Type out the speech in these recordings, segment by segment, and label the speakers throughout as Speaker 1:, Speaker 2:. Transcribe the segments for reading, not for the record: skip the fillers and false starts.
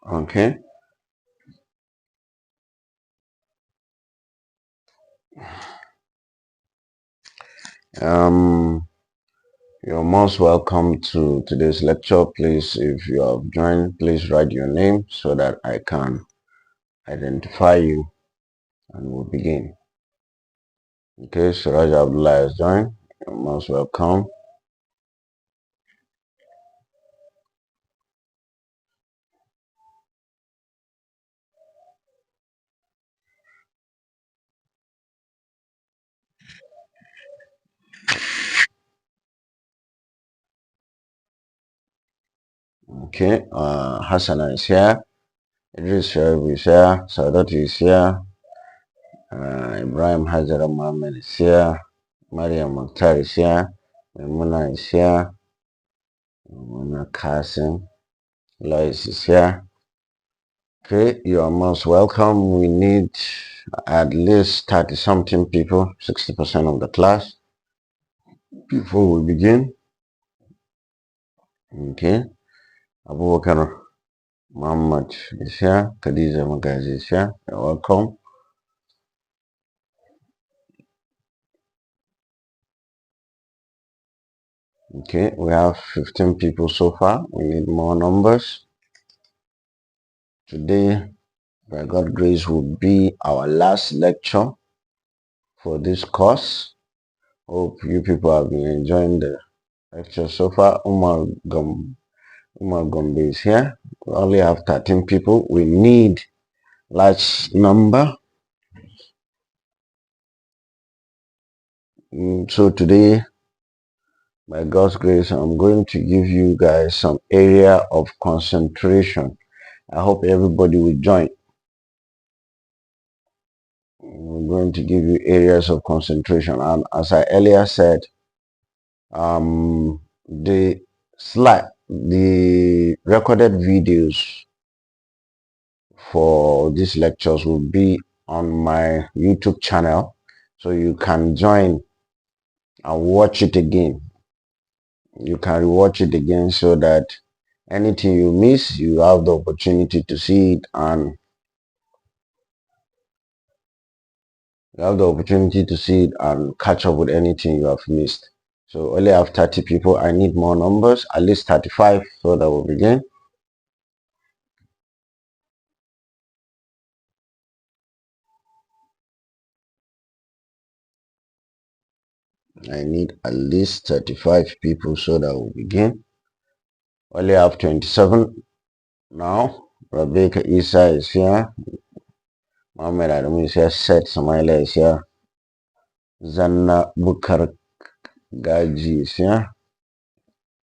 Speaker 1: Okay. Um, you're most welcome to today's lecture. Please, if you have joined, please write your name so that I can identify you and we'll begin. Okay, Suraj Abdullah has joined. You're most welcome. Okay, Hassana is here. Idris Sharif is here. Sadat is here. Ibrahim Hajara Mohammed is here. Mariam Mukhtar is here. Maimuna is here. Maimuna Qasim. Lois is here. Okay, you are most welcome. We need at least 30 something people, 60% of the class before we begin. Okay, Abubakar Muhammad is here. Khadija Magazi is here. You're welcome. Okay, we have 15 people so far. We need more numbers. Today, by God's grace, will be our last lecture for this course. Hope you people have been enjoying the lecture so far. Umar Gombe is here. We only have 13 people. We need large number. So today, by God's grace, I'm going to give you guys some area of concentration. I hope everybody will join. We're going to give you areas of concentration. And as I earlier said, the recorded videos for these lectures will be on my YouTube channel, so you can join and watch it again. You can rewatch it again so that anything you miss, you have the opportunity to see it, and catch up with anything you have missed. So only have 30 people. I need more numbers, at least 35, so that we'll begin. I need at least 35 people so that we'll begin. Only have 27 now. Rebecca Isa is here. Mohammed Adamu is here. Seth Samaila is here. Zanna Bukar Gaji is here.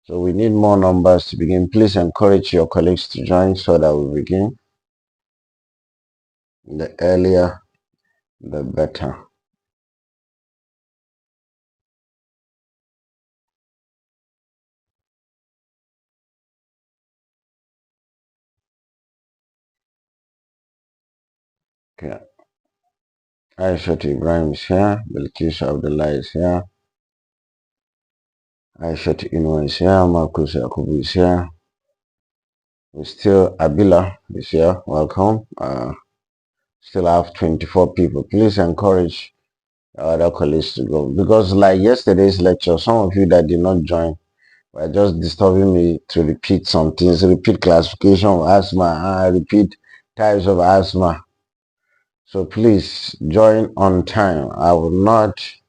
Speaker 1: So we need more numbers to begin. Please encourage your colleagues to join so that we begin. The earlier, the better. Okay. Aisha Ibrahim is here. Bilkis Abdullah is here. Aisha Inwa is here. Marcus Yakubu is here. We still Abila is here. Welcome. Still have 24 people. Please encourage other colleagues to go, because like yesterday's lecture, some of you that did not join were just disturbing me to repeat some things, repeat classification of asthma, repeat types of asthma. So please join on time. I wouldn't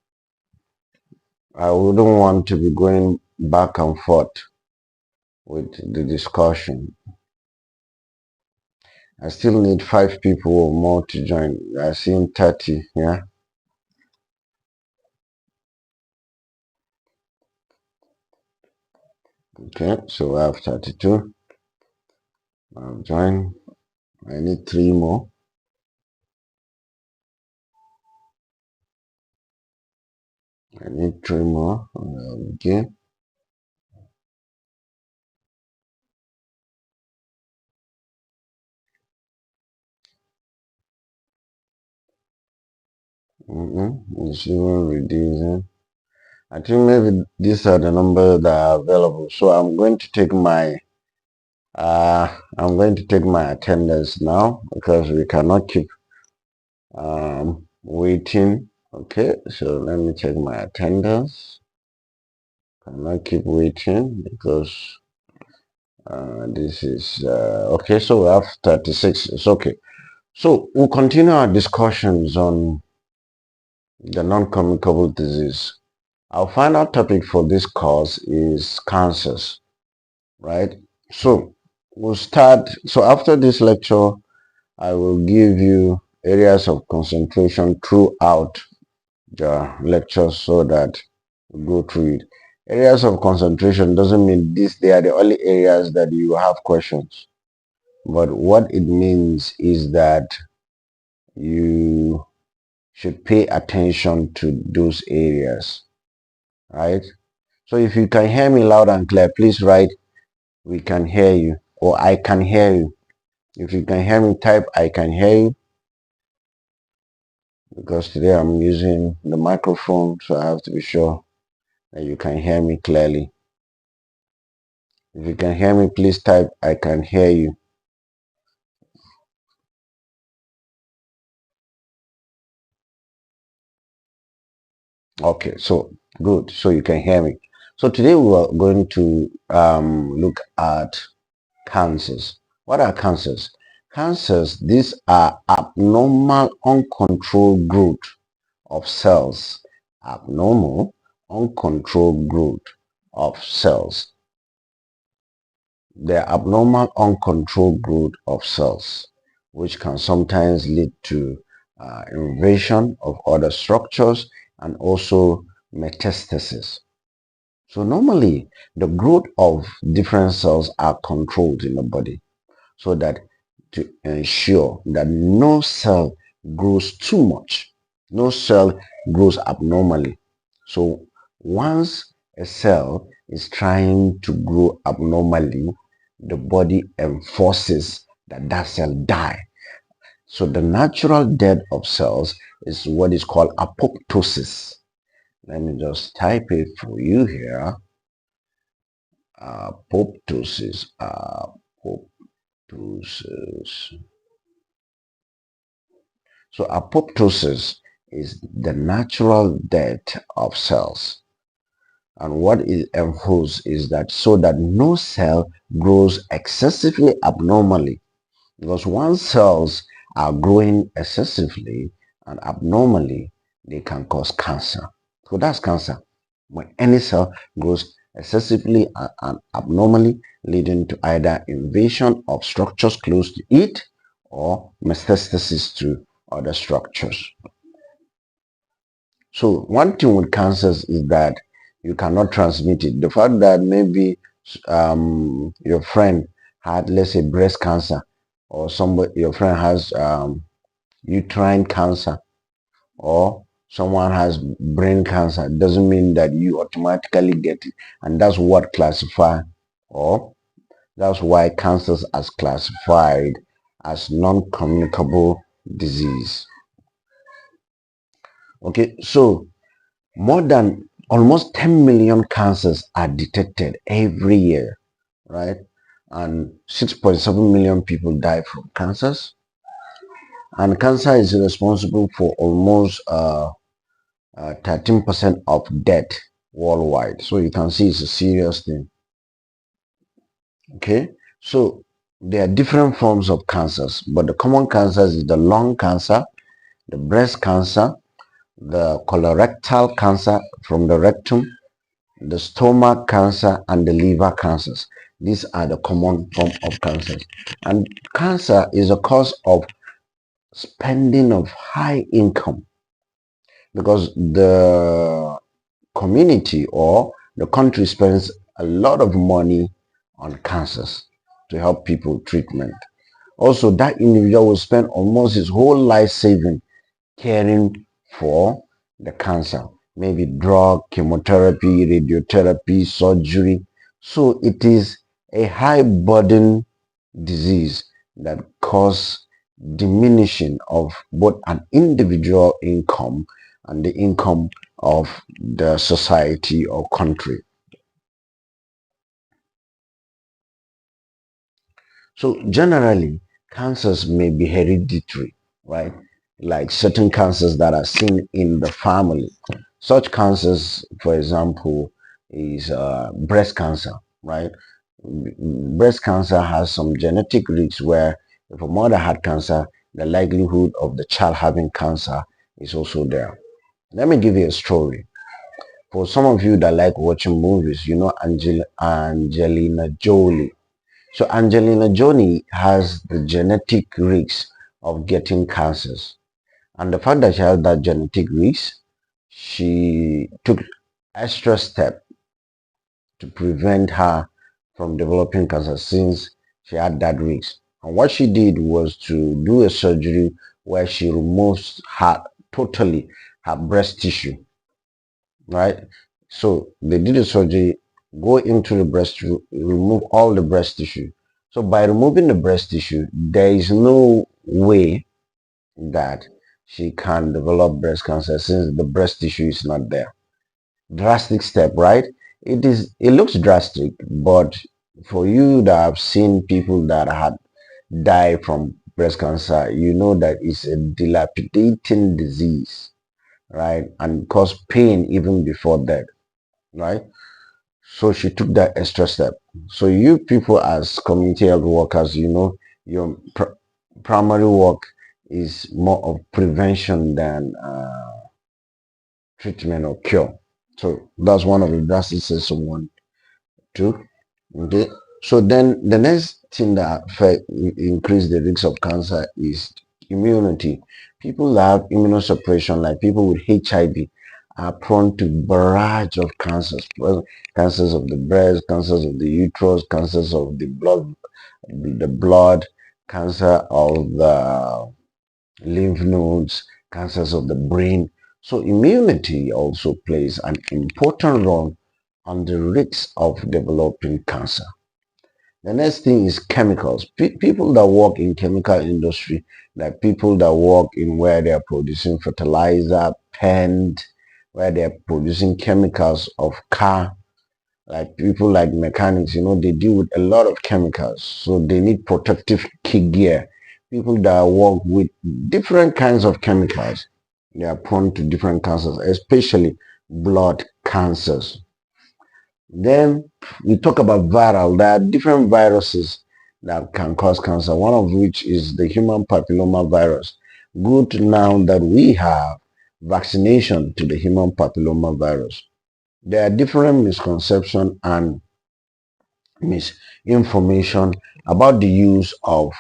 Speaker 1: want to be going back and forth with the discussion. I still need 5 people or more to join. I seen 30, yeah. Okay, so I have 32. I'll join. I need 3 more. I need 3 more. Okay. It's even reducing. I think maybe these are the numbers that are available. So I'm going to take my I'm going to take my attendance now because we cannot keep waiting. Okay, so let me check my attendance. Cannot keep waiting because this is okay. So we have 36. It's okay. So we'll continue our discussions on the non-communicable disease. Our final topic for this course is cancers, right? So we'll start. So after this lecture, I will give you areas of concentration throughout the lecture so that we go through it. Areas of concentration doesn't mean they are the only areas that you have questions. But what it means is that you should pay attention to those areas, right? So if you can hear me loud and clear, please write "we can hear you" or "I can hear you." If you can hear me, type "I can hear you," because today I'm using the microphone, so I have to be sure that you can hear me clearly. If you can hear me, please type "I can hear you." Okay, so good. So you can hear me. So today we are going to look at cancers. What are cancers? Cancers, these are abnormal, uncontrolled growth of cells. Abnormal, uncontrolled growth of cells. The abnormal, uncontrolled growth of cells, which can sometimes lead to invasion of other structures and also metastasis. So normally, the growth of different cells are controlled in the body so that to ensure that no cell grows too much, no cell grows abnormally. So once a cell is trying to grow abnormally, the body enforces that that cell die. So the natural death of cells is what is called apoptosis. Let me just type it for you here. Apoptosis, apoptosis. So apoptosis is the natural death of cells. And what it enforces is that so that no cell grows excessively abnormally. Because once cells are growing excessively and abnormally, they can cause cancer. So that's cancer. When any cell grows excessively and abnormally, leading to either invasion of structures close to it or metastasis to other structures. So one thing with cancers is that you cannot transmit it. The fact that maybe your friend had, let's say, breast cancer, or somebody, your friend has uterine cancer, or someone has brain cancer, doesn't mean that you automatically get it. And that's what classify, or that's why cancers are classified as non-communicable disease. Okay, so more than almost 10 million cancers are detected every year, right? And 6.7 million people die from cancers. And cancer is responsible for almost 13% of death worldwide. So you can see it's a serious thing. Okay, so there are different forms of cancers, but the common cancers is the lung cancer, the breast cancer, the colorectal cancer from the rectum, the stomach cancer, and the liver cancers. These are the common form of cancers. And cancer is a cause of spending of high income because the community or the country spends a lot of money on cancers to help people treatment. Also, that individual will spend almost his whole life saving caring for the cancer, maybe drug, chemotherapy, radiotherapy, surgery. So it is a high burden disease that cause diminishing of both an individual income and the income of the society or country. So generally, cancers may be hereditary, right? Like certain cancers that are seen in the family. Such cancers, for example, is breast cancer, right? Breast cancer has some genetic risks where if a mother had cancer, the likelihood of the child having cancer is also there. Let me give you a story. For some of you that like watching movies, you know Angelina Jolie. So Angelina Jolie has the genetic risk of getting cancers. And the fact that she has that genetic risk, she took extra step to prevent her from developing cancer since she had that risk. And what she did was to do a surgery where she removes her totally her breast tissue, right? So they did a surgery, go into the breast, remove all the breast tissue. So by removing the breast tissue, there is no way that she can develop breast cancer since the breast tissue is not there. Drastic step, right? It looks drastic, but for you that have seen people that had died from breast cancer, you know that it's a dilapidating disease, right? And cause pain even before death, right? So she took that extra step. So you people as community health workers, you know, your primary work is more of prevention than treatment or cure. So that's one of the drastic steps someone to. Okay. So then the next thing that increase the risk of cancer is immunity. People that have immunosuppression, like people with HIV, are prone to barrage of cancers. Well, cancers of the breast, cancers of the uterus, cancers of the blood, cancer of the lymph nodes, cancers of the brain. So immunity also plays an important role on the risks of developing cancer. The next thing is chemicals. People that work in chemical industry, like people that work in where they are producing fertilizer, paint, where they are producing chemicals of car, like people like mechanics, you know, they deal with a lot of chemicals. So they need protective key gear. People that work with different kinds of chemicals, they are prone to different cancers, especially blood cancers. Then we talk about viral. There are different viruses that can cause cancer, one of which is the human papilloma virus. Good now that we have vaccination to the human papilloma virus. There are different misconceptions and misinformation about the use of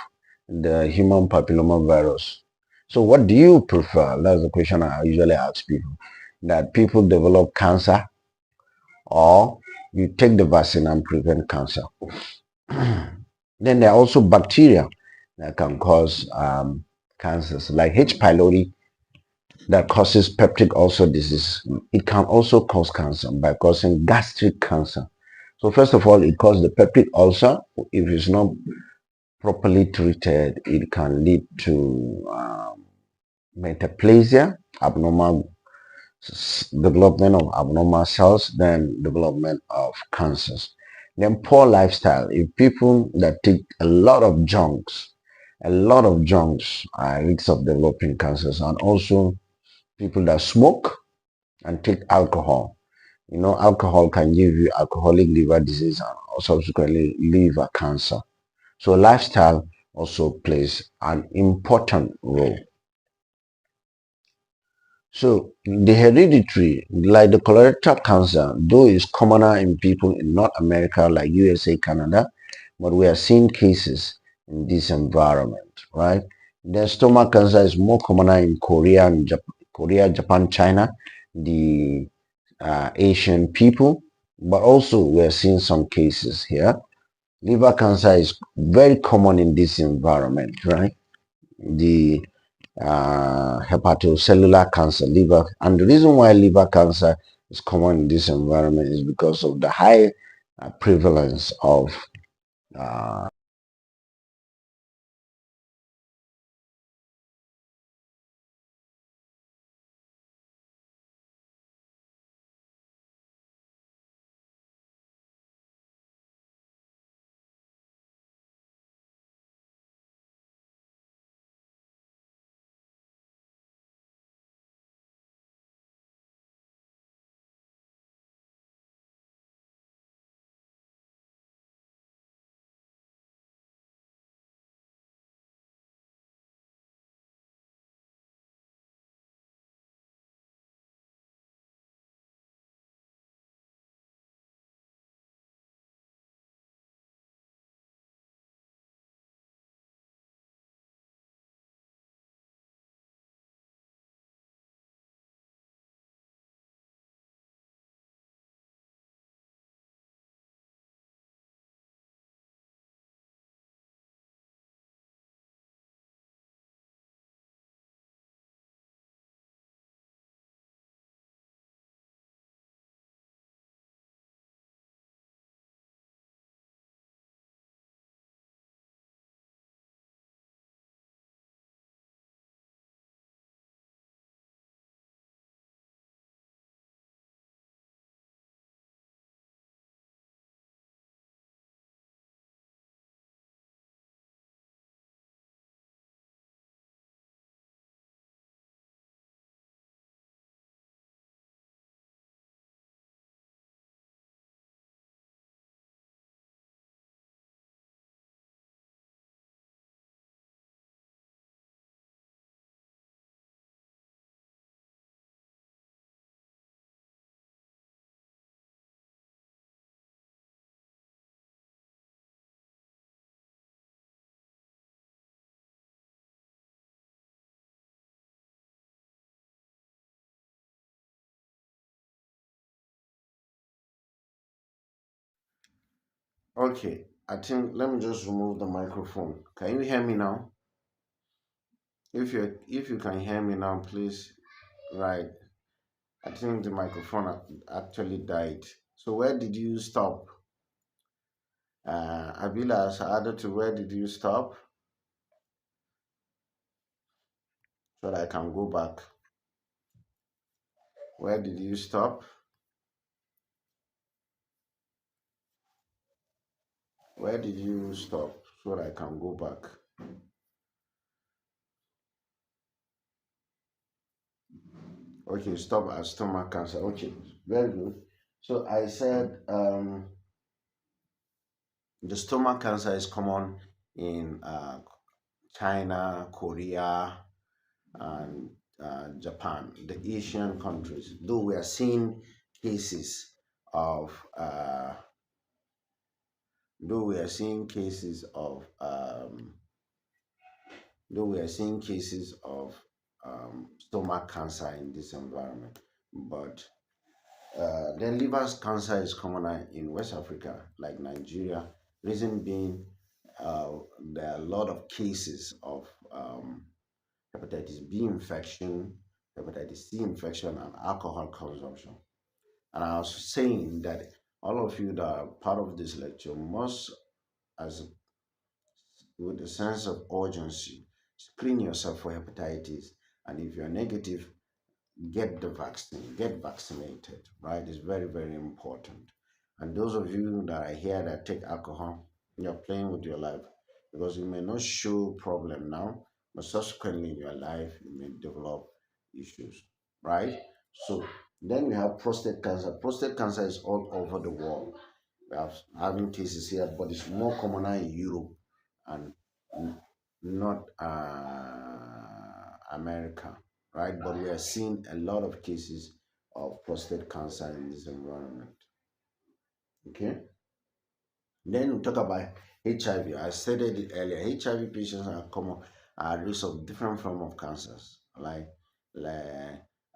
Speaker 1: the human papilloma virus. So what do you prefer? That's the question I usually ask people. That people develop cancer or you take the vaccine and prevent cancer. Then there are also bacteria that can cause cancers, like H. pylori that causes peptic ulcer disease. It can also cause cancer by causing gastric cancer. So first of all, it causes the peptic ulcer. If it's not properly treated, it can lead to metaplasia, abnormal development of abnormal cells, then development of cancers. Then poor lifestyle. If people that take a lot of junks are at risk of developing cancers, and also people that smoke and take alcohol. You know, alcohol can give you alcoholic liver disease and subsequently liver cancer. So lifestyle also plays an important role. So the hereditary, like the colorectal cancer, though is commoner in people in North America like USA, Canada, but we are seeing cases in this environment, right? The stomach cancer is more commoner in Korea, Japan, China, the Asian people, but also we're seeing some cases here. Liver cancer is very common in this environment, right? The hepatocellular cancer, liver. And the reason why liver cancer is common in this environment is because of the high prevalence of uh, Okay, I think let me just remove the microphone. Can you hear me now? If you can hear me now, please write. I think the microphone actually died. So where did you stop? Abila Saada, to where did you stop? So that I can go back. Where did you stop? Where did you stop? So that I can go back. Okay, stop at stomach cancer. Okay, very good. So I said the stomach cancer is common in China, Korea, and Japan, the Asian countries. Though we are seeing cases of, though we are seeing cases of, though we are seeing cases of stomach cancer in this environment, but then liver cancer is commoner in West Africa, like Nigeria. Reason being, there are a lot of cases of hepatitis B infection, hepatitis C infection, and alcohol consumption. And I was saying that all of you that are part of this lecture must, as with a sense of urgency, screen yourself for hepatitis. And if you're negative, get the vaccine, get vaccinated, right? It's very, very important. And those of you that are here that take alcohol, you're playing with your life because you may not show problem now, but subsequently in your life, you may develop issues, right? So then we have prostate cancer. Prostate cancer is all over the world. We have having cases here, but it's more common in Europe and not America, right? But we are seeing a lot of cases of prostate cancer in this environment. Okay. Then we talk about HIV. I stated it earlier. HIV patients are common are at risk of different form of cancers, like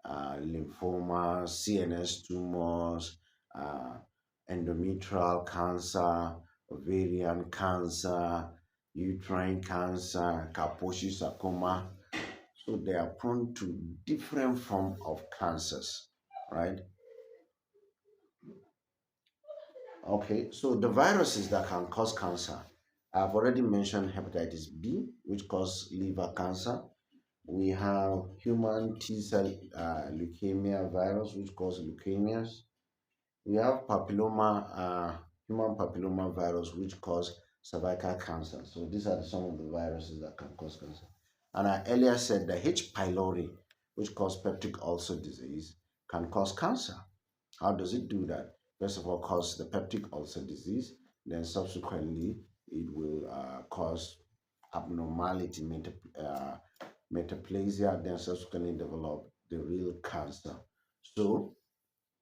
Speaker 1: lymphoma, CNS tumors, uh, endometrial cancer, ovarian cancer, uterine cancer, Kaposi sarcoma. So they are prone to different form of cancers, right? Okay, so the viruses that can cause cancer, I've already mentioned hepatitis B, which cause liver cancer. We have human T cell leukemia virus, which cause leukemias. We have human papilloma virus, which cause cervical cancer. So these are some of the viruses that can cause cancer. And I earlier said the H. pylori, which cause peptic ulcer disease, can cause cancer. How does it do that? First of all, cause the peptic ulcer disease. Then subsequently, it will cause abnormality, metaplasia. Then subsequently develop the real cancer. So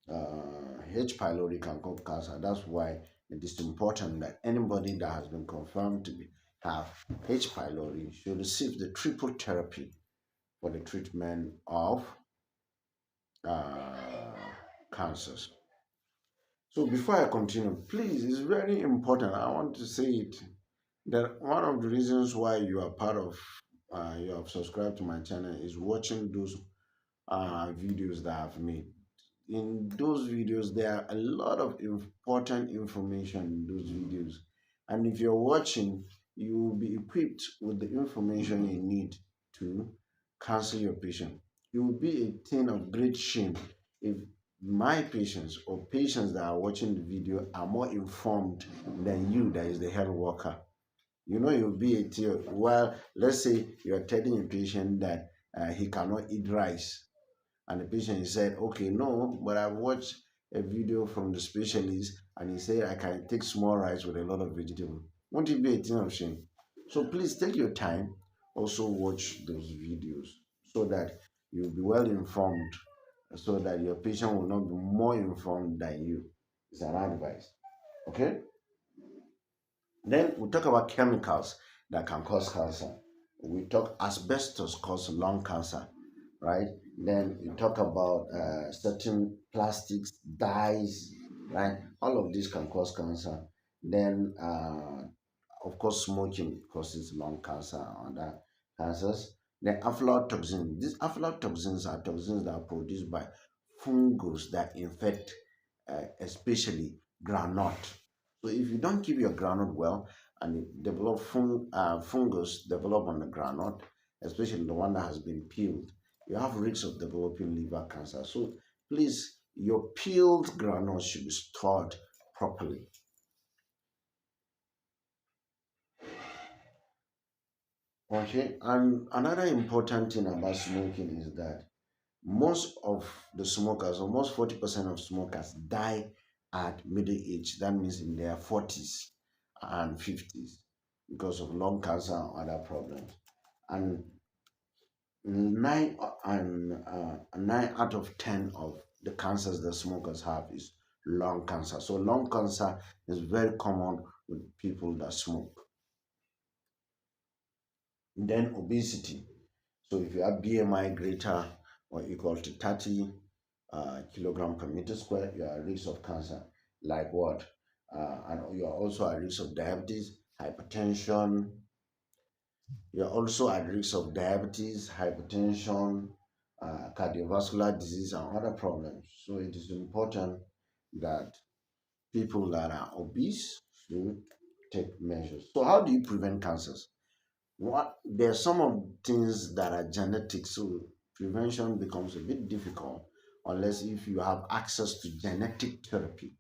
Speaker 1: H. pylori can cause cancer. That's why it is important that anybody that has been confirmed to have H. pylori should receive the triple therapy for the treatment of cancers. So before I continue, please, it's very important. I want to say it that one of the reasons why you are part of, you have subscribed to my channel is watching those videos that I've made. In those videos, there are a lot of important information in those videos. And if you're watching, you will be equipped with the information you need to counsel your patient. It will be a thing of great shame if my patients or patients that are watching the video are more informed than you, that is the health worker. You know, you'll be a tear. Well, let's say you're telling a patient that he cannot eat rice, and the patient said, okay, no, but I've watched a video from the specialist and he said I can take small rice with a lot of vegetable. Won't it be a thing of shame? So please take your time, also watch those videos so that you'll be well informed, so that your patient will not be more informed than you. It's an advice. Okay? Then we talk about chemicals that can cause cancer. We talk asbestos cause lung cancer, right? Then you talk about certain plastics, dyes, right? All of these can cause cancer. Then, of course, smoking causes lung cancer and other cancers. Then, aflatoxin. These aflatoxins are toxins that are produced by fungus that infect, especially groundnut. So, if you don't keep your groundnut well and it develop fungus develop on the groundnut, especially the one that has been peeled, you have risks of developing liver cancer. So, please, your peeled groundnut should be stored properly. Okay, and another important thing about smoking is that most of the smokers, almost 40% of smokers, die at middle age. That means in their 40s and 50s because of lung cancer and other problems. And nine out of 10 of the cancers that smokers have is lung cancer. So lung cancer is very common with people that smoke. Then obesity. So if you have BMI greater or equal to 30 kilogram per meter square, you are at risk of cancer. Like what? And you are also at risk of diabetes, hypertension. You are also at risk of diabetes, hypertension, cardiovascular disease, and other problems. So it is important that people that are obese should take measures. So how do you prevent cancers? What there are some of things that are genetic, so prevention becomes a bit difficult unless if you have access to genetic therapy.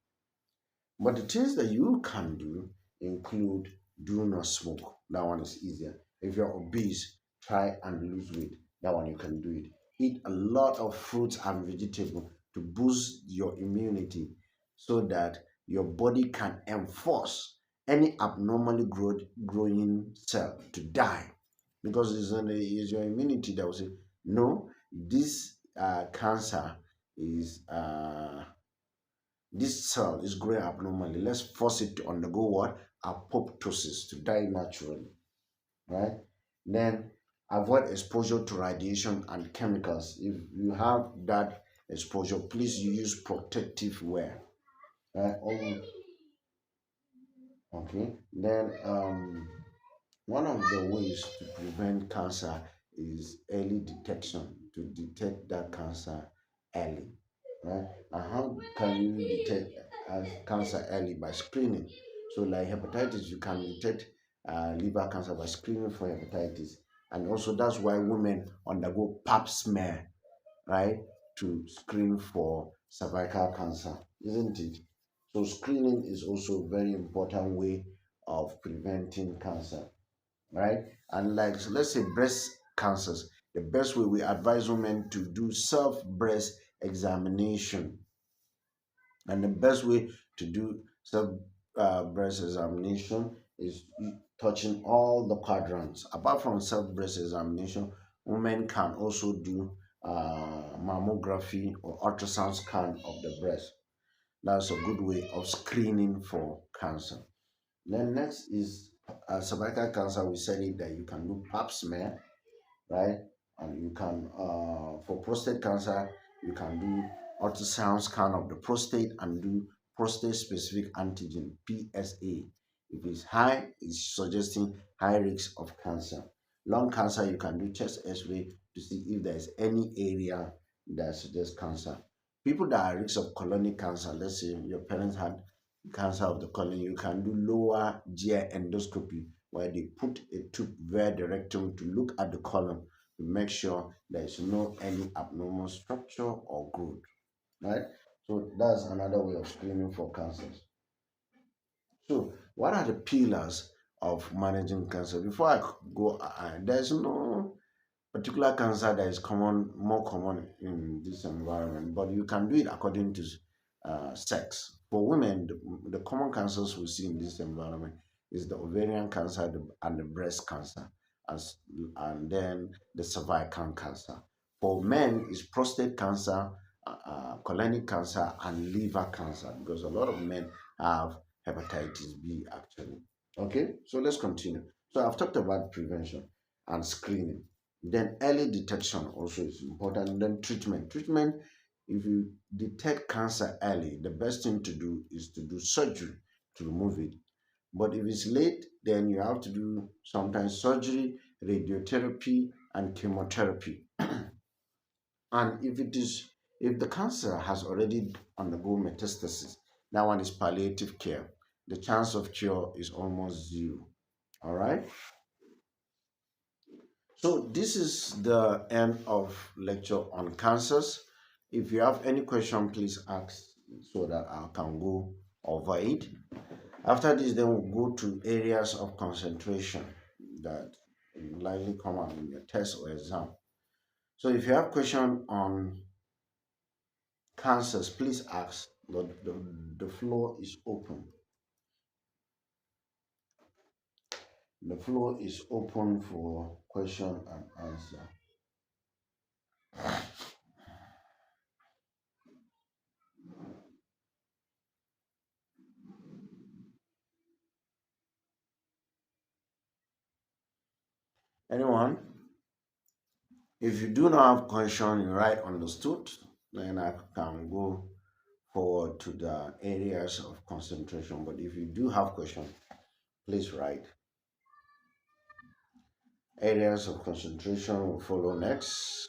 Speaker 1: But the things that you can do include do not smoke. That one is easier. If you're obese, try and lose weight. That one you can do it. Eat a lot of fruits and vegetables to boost your immunity so that your body can enforce any abnormally growing cell to die. Because it's your immunity that will say, no, this cancer is this cell is growing abnormally. Let's force it to undergo what? Apoptosis, to die naturally, right? Then avoid exposure to radiation and chemicals. If you have that exposure, please use protective wear. Right? Okay. Then one of the ways to prevent cancer is early detection, to detect that cancer early, right? And how can you detect cancer early? By screening. So, like hepatitis, you can detect liver cancer by screening for hepatitis. And also, that's why women undergo pap smear, right, to screen for cervical cancer, isn't it? So, screening is also a very important way of preventing cancer, right? And like, so let's say breast cancers, the best way we advise women to do self breast examination, and the best way to do self breast examination is touching all the quadrants. Apart from self breast examination, women can also do mammography or ultrasound scan of the breast. That's a good way of screening for cancer. Then next is cervical cancer. We said it that you can do pap smear, right? And you can, for prostate cancer, you can do ultrasound scan of the prostate and do prostate specific antigen PSA. If it's high, it's suggesting high risk of cancer. Lung cancer, you can do chest X-ray to see if there's any area that suggests cancer. People that are at risk of colonic cancer, let's say your parents had cancer of the colon, you can do lower GI endoscopy where they put a tube via the rectum to look at the colon to make sure there is no any abnormal structure or growth, right? So that's another way of screening for cancers. So what are the pillars of managing cancer? Before I go, there's no particular cancer that is more common in this environment, but you can do it according to sex. For women, the common cancers we see in this environment is the ovarian cancer and the breast cancer, as and then the cervical cancer. For men, it's prostate cancer, colonic cancer, and liver cancer because a lot of men have hepatitis B actually. Okay, so let's continue. So I've talked about prevention and screening. Then early detection also is important. Then treatment. Treatment, if you detect cancer early, the best thing to do is to do surgery to remove it. But if it's late, then you have to do sometimes surgery, radiotherapy, and chemotherapy. And if the cancer has already undergone metastasis, that one is palliative care. The chance of cure is almost zero. All right. So this is the end of lecture on cancers. If you have any question, please ask so that I can go over it. After this, then we'll go to areas of concentration that will likely come out in your test or exam. So if you have question on cancers, please ask. The floor is open. The floor is open for question and answer. Anyone? If you do not have question, you write understood, then I can go forward to the areas of concentration. But if you do have question, please write. Areas of concentration will follow next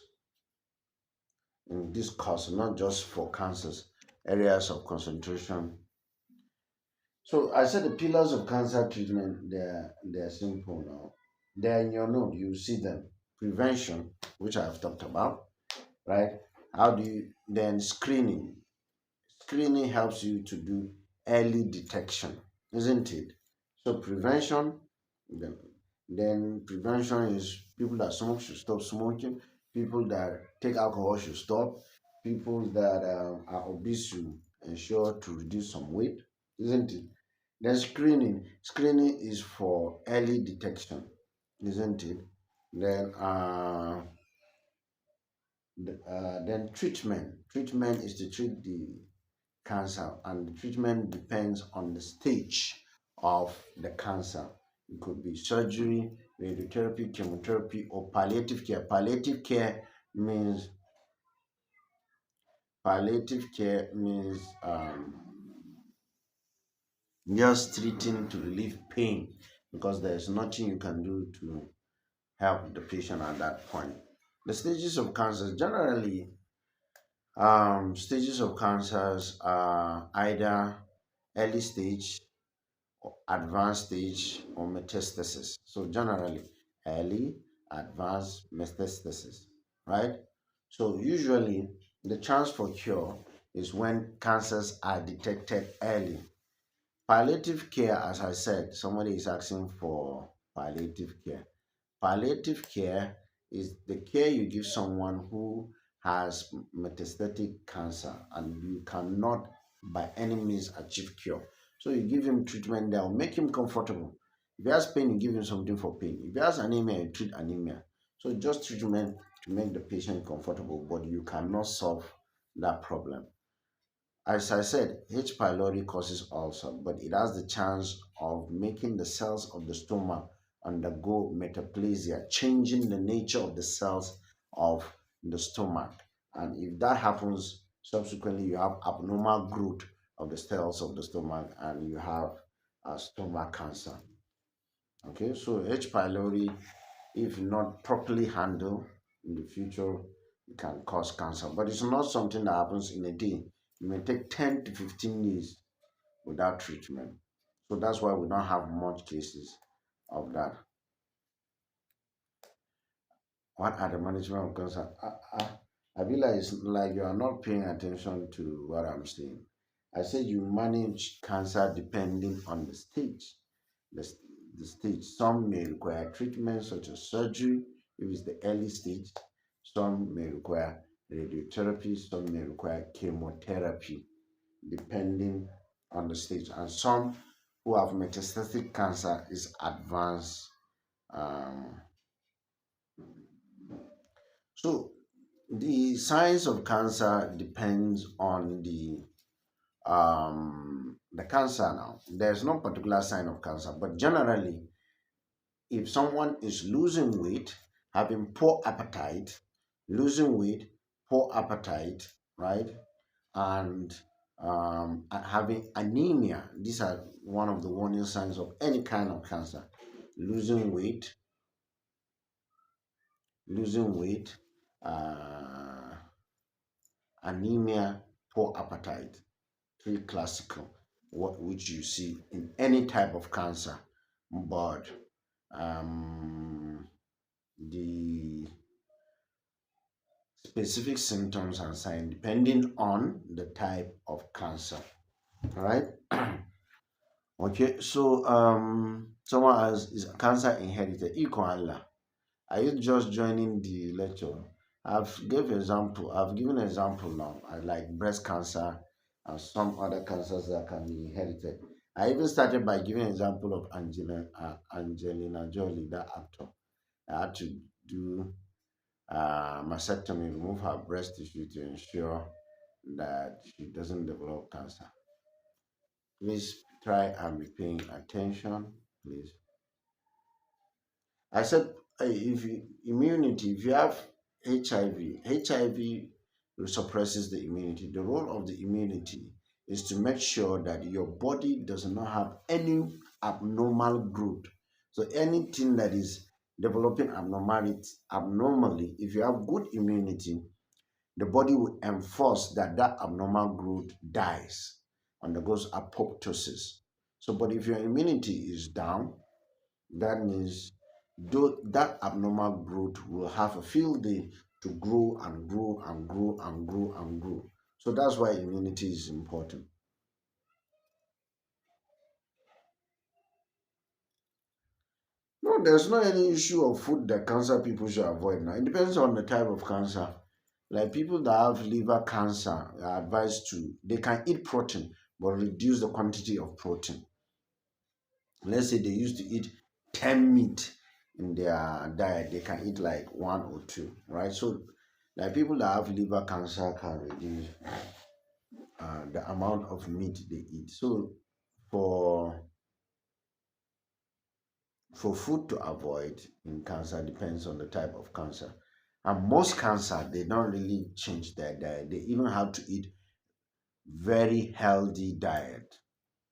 Speaker 1: in this course, not just for cancers, areas of concentration. So I said the pillars of cancer treatment, they're simple now. They're in your note, you see them. Prevention, which I've talked about, right? How do you then screening? Screening helps you to do early detection, isn't it? So prevention, then, then prevention is people that smoke should stop smoking, people that take alcohol should stop, people that are obese should ensure to reduce some weight, isn't it? Then screening is for early detection, isn't it? Then then treatment is to treat the cancer, and the treatment depends on the stage of the cancer. It could be surgery, radiotherapy, chemotherapy, or palliative care. Means palliative care means just treating to relieve pain because there is nothing you can do to help the patient at that point. The stages of cancer generally, stages of cancers are either early stage, advanced stage, or metastasis. So generally, early, advanced, metastasis, right? So usually, the chance for cure is when cancers are detected early. Palliative care, as I said, somebody is asking for palliative care. Palliative care is the care you give someone who has metastatic cancer and you cannot by any means achieve cure. So you give him treatment that will make him comfortable. If he has pain, you give him something for pain. If he has anemia, you treat anemia. So just treatment to make the patient comfortable, but you cannot solve that problem. As I said, H. pylori causes ulcer, but it has the chance of making the cells of the stomach undergo metaplasia, changing the nature of the cells of the stomach. And if that happens, subsequently you have abnormal growth of the cells of the stomach and you have a stomach cancer. Okay, so H. pylori, if not properly handled in the future, it can cause cancer. But it's not something that happens in a day. It may take 10 to 15 years without treatment. So that's why we don't have much cases of that. What are the management of cancer? I feel like it's like you are not paying attention to what I'm saying. I said you manage cancer depending on the stage. The, the stage. Some may require treatment such as surgery if it's the early stage. Some may require radiotherapy. Some may require chemotherapy depending on the stage. And some who have metastatic cancer is advanced. Um, so the signs of cancer depends on the cancer now. There's no particular sign of cancer, but generally, if someone is losing weight, having poor appetite, losing weight, poor appetite, right? And having anemia. These are one of the warning signs of any kind of cancer. Losing weight, losing weight, uh, anemia, poor appetite. Three classical, what which you see in any type of cancer, but the specific symptoms and signs depending on the type of cancer. All right. Okay. So someone has is cancer inherited? Equal. Are you just joining the lecture? I've given example now. I like breast cancer and some other cancers that can be inherited. I even started by giving example of Angelina Jolie, that actor. I had to do mastectomy, remove her breast tissue to ensure that she doesn't develop cancer. Please try and be paying attention, please. I said, if immunity, if you have HIV suppresses the immunity. The role of the immunity is to make sure that your body does not have any abnormal growth. So anything that is developing abnormally, if you have good immunity, the body will enforce that that abnormal growth dies, undergoes apoptosis. So, but if your immunity is down, that means though that abnormal growth will have a field day to grow and grow and grow and grow and grow. So that's why immunity is important. No, there's not any issue of food that cancer people should avoid now. It depends on the type of cancer. Like people that have liver cancer are advised to, they can eat protein, but reduce the quantity of protein. Let's say they used to eat 10 meat in their diet, they can eat like one or two, right? So like people that have liver cancer can reduce the amount of meat they eat. So for for food to avoid in cancer depends on the type of cancer. And most cancer, they don't really change their diet. They even have to eat very healthy diet,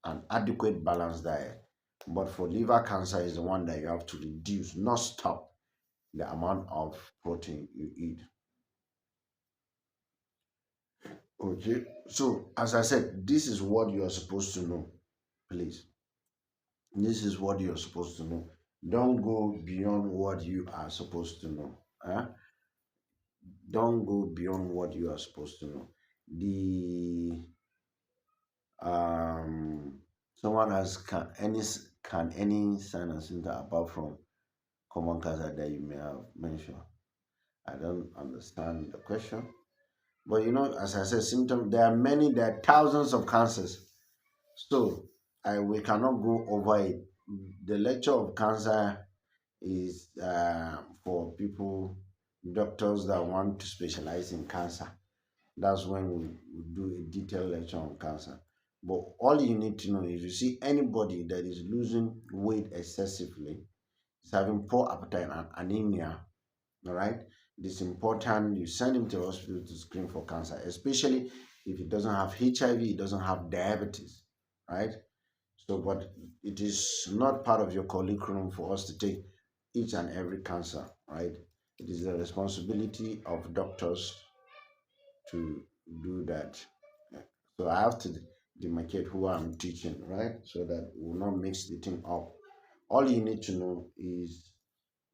Speaker 1: an adequate balanced diet. But for liver cancer is the one that you have to reduce, not stop the amount of protein you eat. Okay. So as I said, this is what you are supposed to know. Please. This is what you're supposed to know. Don't go beyond what you are supposed to know. Huh? Don't go beyond what you are supposed to know. The someone has can any sign and symptom apart from common cancer that you may have mentioned. I don't understand the question. But you know, as I said, symptom there are thousands of cancers. So we cannot go over it. The lecture of cancer is for people, doctors that want to specialize in cancer. That's when we do a detailed lecture on cancer. But all you need to know is you see anybody that is losing weight excessively, is having poor appetite and anemia, all right, it is important you send him to the hospital to screen for cancer, especially if he doesn't have HIV, he doesn't have diabetes, right? So, but it is not part of your curriculum for us to take each and every cancer, right? It is the responsibility of doctors to do that. So I have to demarcate who I'm teaching, right? So that we'll not mix the thing up. All you need to know is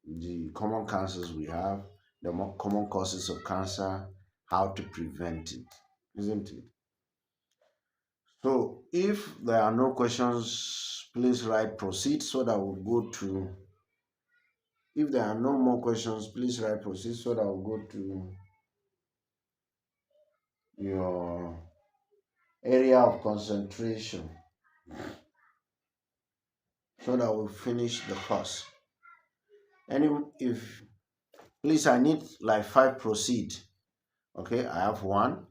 Speaker 1: the common cancers we have, the more common causes of cancer, how to prevent it, isn't it? So if there are no questions, please write proceed so that we'll go to. If there are no more questions, please write proceed so that we'll go to your area of concentration so that we'll finish the course. Any if please I need like five proceed. Okay, I have one.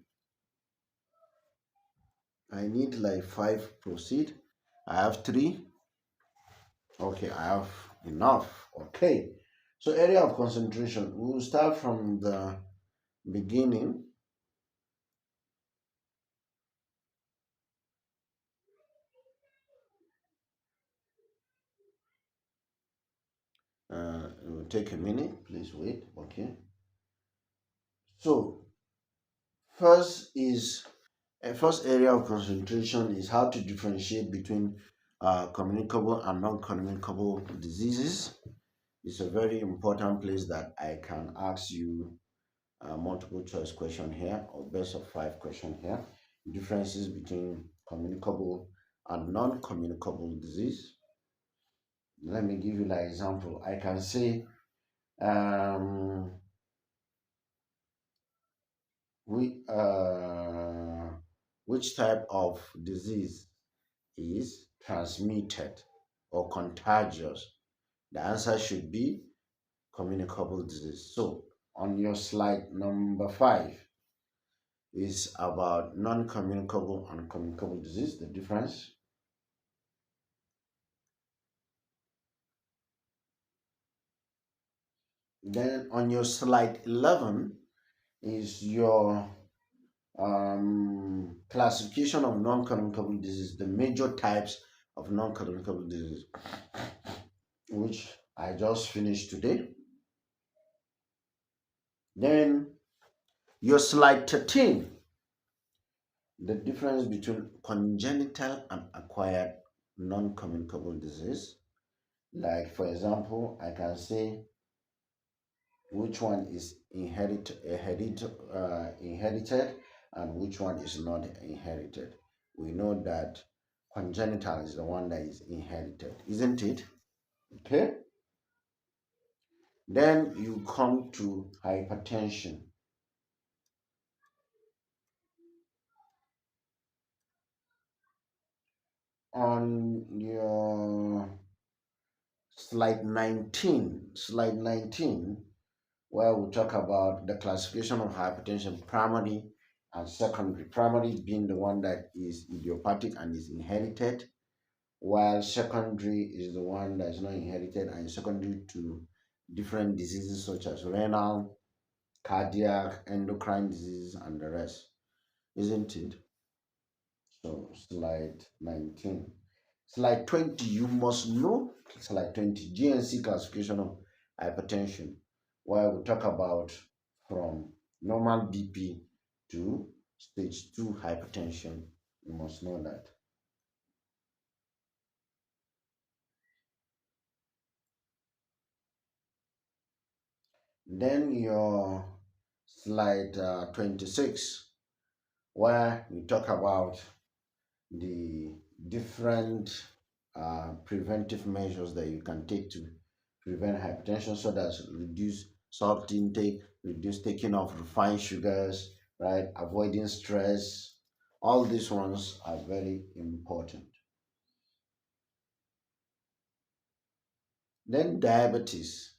Speaker 1: I need like five proceed. I have three. Okay, I have enough. Okay. So area of concentration. We'll start from the beginning. take a minute. Please wait. Okay. So first area of concentration is how to differentiate between communicable and non-communicable diseases. It's a very important place that I can ask you a multiple choice question here or best of five question here. Differences between communicable and non-communicable disease. Let me give you an example. I can say um, we, which type of disease is transmitted or contagious? The answer should be communicable disease. So on your slide number 5 is about non-communicable and communicable disease, the difference. Then on your slide 11 is your classification of non-communicable disease, the major types of non-communicable disease, which I just finished today. Then your slide 13, the difference between congenital and acquired non-communicable disease. Like for example, I can say which one is inherited and which one is not inherited. We know that congenital is the one that is inherited, isn't it? Okay. Then you come to hypertension. On your slide 19, where we talk about the classification of hypertension, primary and secondary. Primary being the one that is idiopathic and is inherited, while secondary is the one that is not inherited and is secondary to different diseases such as renal, cardiac, endocrine diseases, and the rest, isn't it? So, slide 19. Slide 20, you must know slide 20, GNC classification of hypertension, where we talk about from normal BP to stage 2 hypertension. You must know that. Then your slide 26, where we talk about the different preventive measures that you can take to prevent hypertension, so that's reduce salt intake, reduce taking of refined sugars, right? Avoiding stress. All these ones are very important. Then diabetes.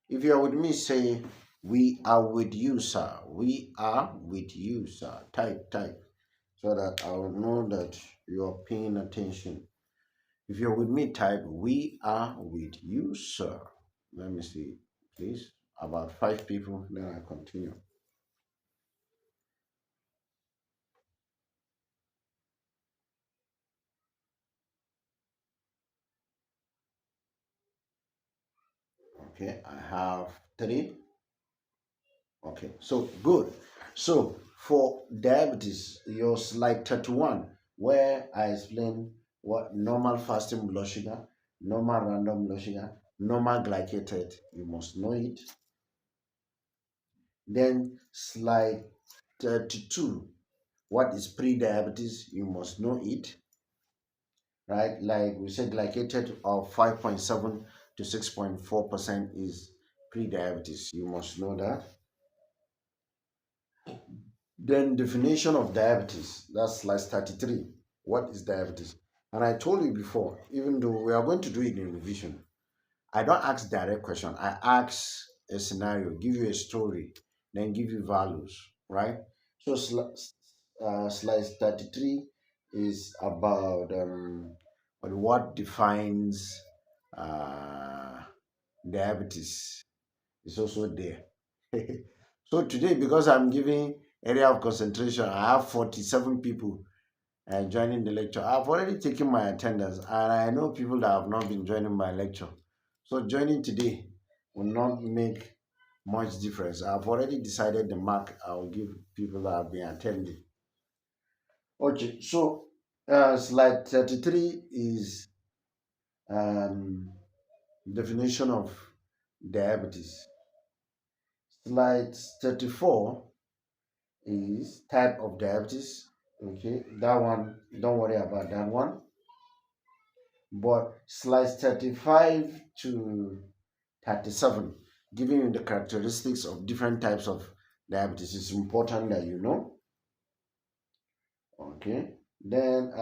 Speaker 1: If you're with me, say, we are with you, sir. We are with you, sir. Type, so that I will know that you're paying attention. If you're with me, type, we are with you, sir. Let me see, please. About 5 people, then I continue. Okay, I have 3. Okay, so good. So for diabetes, your slide 31, where I explain what normal fasting blood sugar, normal random blood sugar, normal glycated, you must know it. Then slide 32, what is pre-diabetes, you must know it, right? Like we said, glycated of 5.7 to 6.4% is pre-diabetes, you must know that. Then definition of diabetes, that's slide 33. What is diabetes? And I told you before, even though we are going to do it in revision, I don't ask direct question. I ask a scenario, give you a story, then give you values, right? So slide 33 is about what defines uh, diabetes. It's also there. So today, because I'm giving area of concentration, I have 47 people joining the lecture. I've already taken my attendance, and I know people that have not been joining my lecture. So joining today will not make much difference. I've already decided the mark I'll give people that have been attending. Okay, so slide 33 is um, definition of diabetes. Slide 34 is type of diabetes. Okay, that one, don't worry about that one. But slide 35 to 37, giving you the characteristics of different types of diabetes, is important that you know. Okay, then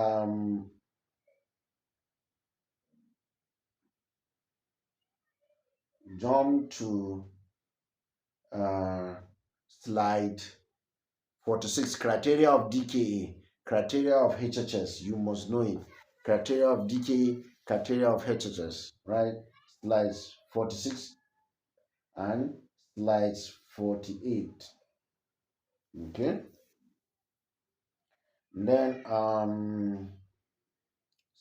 Speaker 1: jump to uh, slide 46, criteria of DKA, criteria of HHS. You must know it. Criteria of DKA, criteria of HHS, right? Slides 46 and slides 48. Okay. Then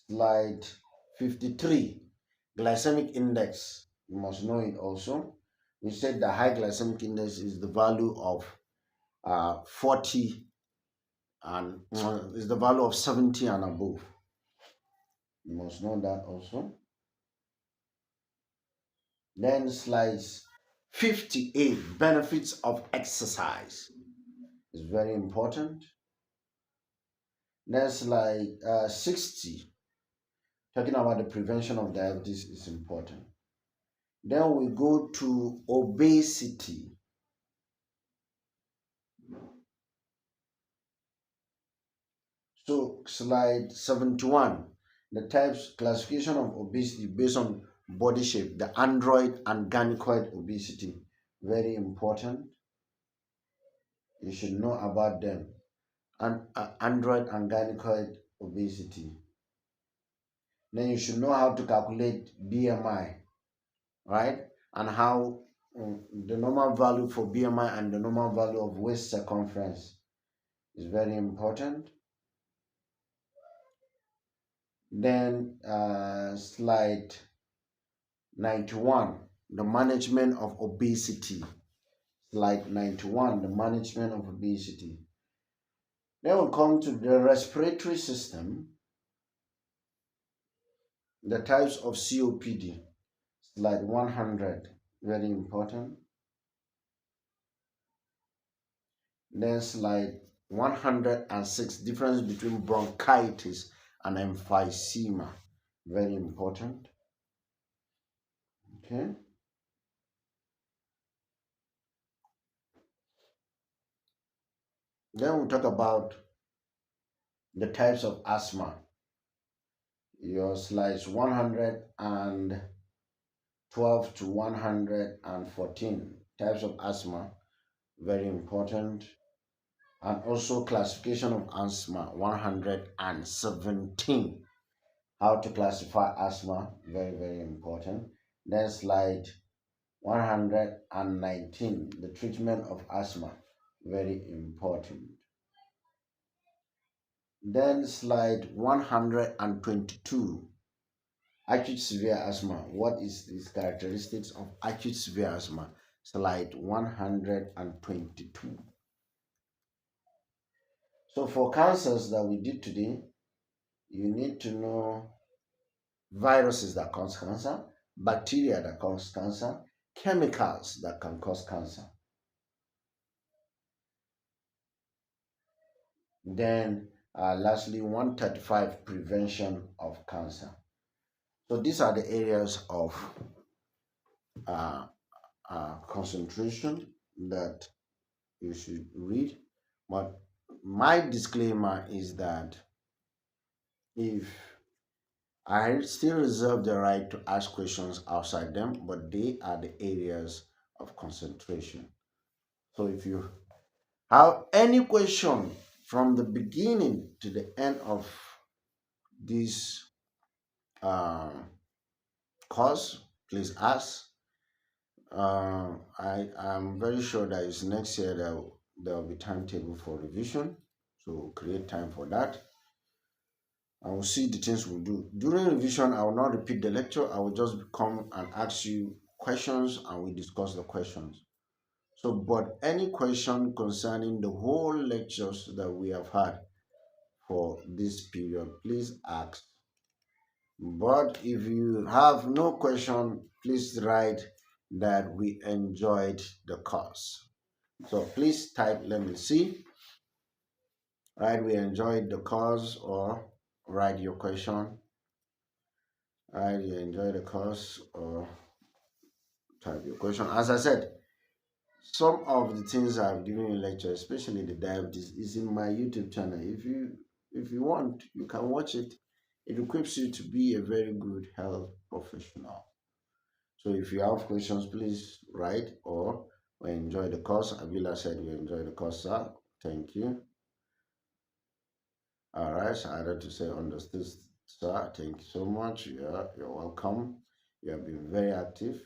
Speaker 1: slide 53, glycemic index. You must know it also. We said the high glycemic index is the value of 40 and is the value of 70 and above. You must know that also. Then slides 58, benefits of exercise, is very important. Then slide 60, talking about the prevention of diabetes, is important. Then we go to obesity. So slide 71, the types classification of obesity based on body shape, the android and gynecoid obesity, very important. You should know about them. And android and gynecoid obesity. Then you should know how to calculate BMI, right? And how the normal value for BMI and the normal value of waist circumference is very important. Then slide 91, the management of obesity. Slide 91, the management of obesity. Then we'll come to the respiratory system, the types of COPD. Slide 100, very important. Then slide 106, difference between bronchitis and emphysema, very important. Okay. Then we'll talk about the types of asthma. Your slides 112 to 114, types of asthma, very important. And also classification of asthma 117, how to classify asthma, very, very important. Then slide 119, the treatment of asthma, very important. Then slide 122, acute severe asthma. What is the characteristics of acute severe asthma? Slide 122. So for cancers that we did today, you need to know viruses that cause cancer, bacteria that cause cancer, chemicals that can cause cancer. Then lastly, 135, prevention of cancer. So these are the areas of uh, concentration that you should read. But my disclaimer is that if I still reserve the right to ask questions outside them, but they are the areas of concentration. So if you have any question from the beginning to the end of this uh, course, please ask. I am very sure that it's next year that there will be timetable for revision, so create time for that. I will see the things we'll do. During revision, I will not repeat the lecture. I will just come and ask you questions and we discuss the questions. So, but any question concerning the whole lectures that we have had for this period, please ask. But if you have no question, please write that we enjoyed the course. So please type, let me see. Right, we enjoyed the course, or write your question. Right, you enjoyed the course, or type your question. As I said, some of the things I've given in lecture, especially the diabetes, is in my YouTube channel. If you want, you can watch it. It equips you to be a very good health professional. So if you have questions, please write, or we enjoy the course. Avila said we enjoy the course, sir. Thank you. All right, so I had to say understood, sir. Thank you so much. You're welcome. You have been very active.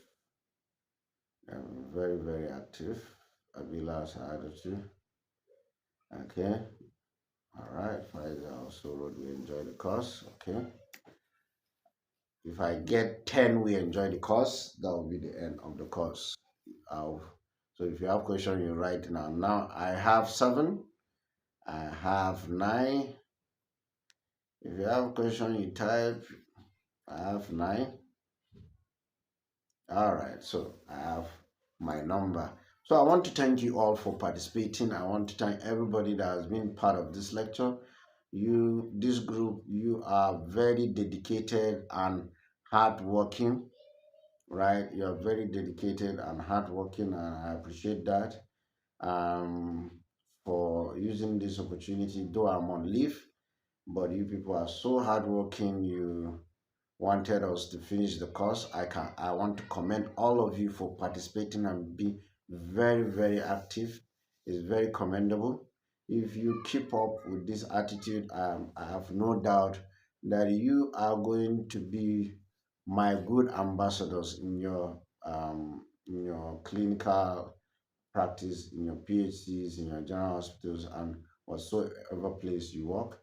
Speaker 1: Very, very active. Avila Saadatu. Okay. All right. Pfizer also wrote we enjoy the course. Okay. If I get 10, we enjoy the course. That will be the end of the course. So if you have question, you write now. Now I have 7. I have 9. If you have question, you type. I have 9. All right. So I have my number. So I want to thank you all for participating. I want to thank everybody that has been part of this lecture. This group, you are very dedicated and hardworking, right? You are very dedicated and hardworking, and I appreciate that. Um, for using this opportunity, though I'm on leave, but you people are so hardworking. You wanted us to finish the course. I want to commend all of you for participating and being very, very active. It's very commendable. If you keep up with this attitude, I have no doubt that you are going to be my good ambassadors in your clinical practice, in your PhDs, in your general hospitals, and whatsoever place you work.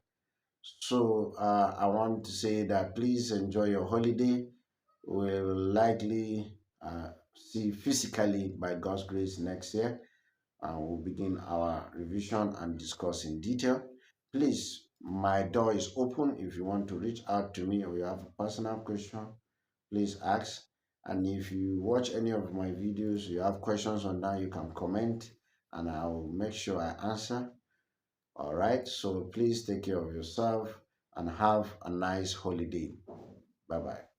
Speaker 1: So I want to say that please enjoy your holiday. We'll likely see physically by God's grace next year, and we'll begin our revision and discuss in detail. Please, my door is open. If you want to reach out to me or you have a personal question, please ask. And if you watch any of my videos, you have questions on that, you can comment and I'll make sure I answer. All right, so please take care of yourself and have a nice holiday. Bye bye.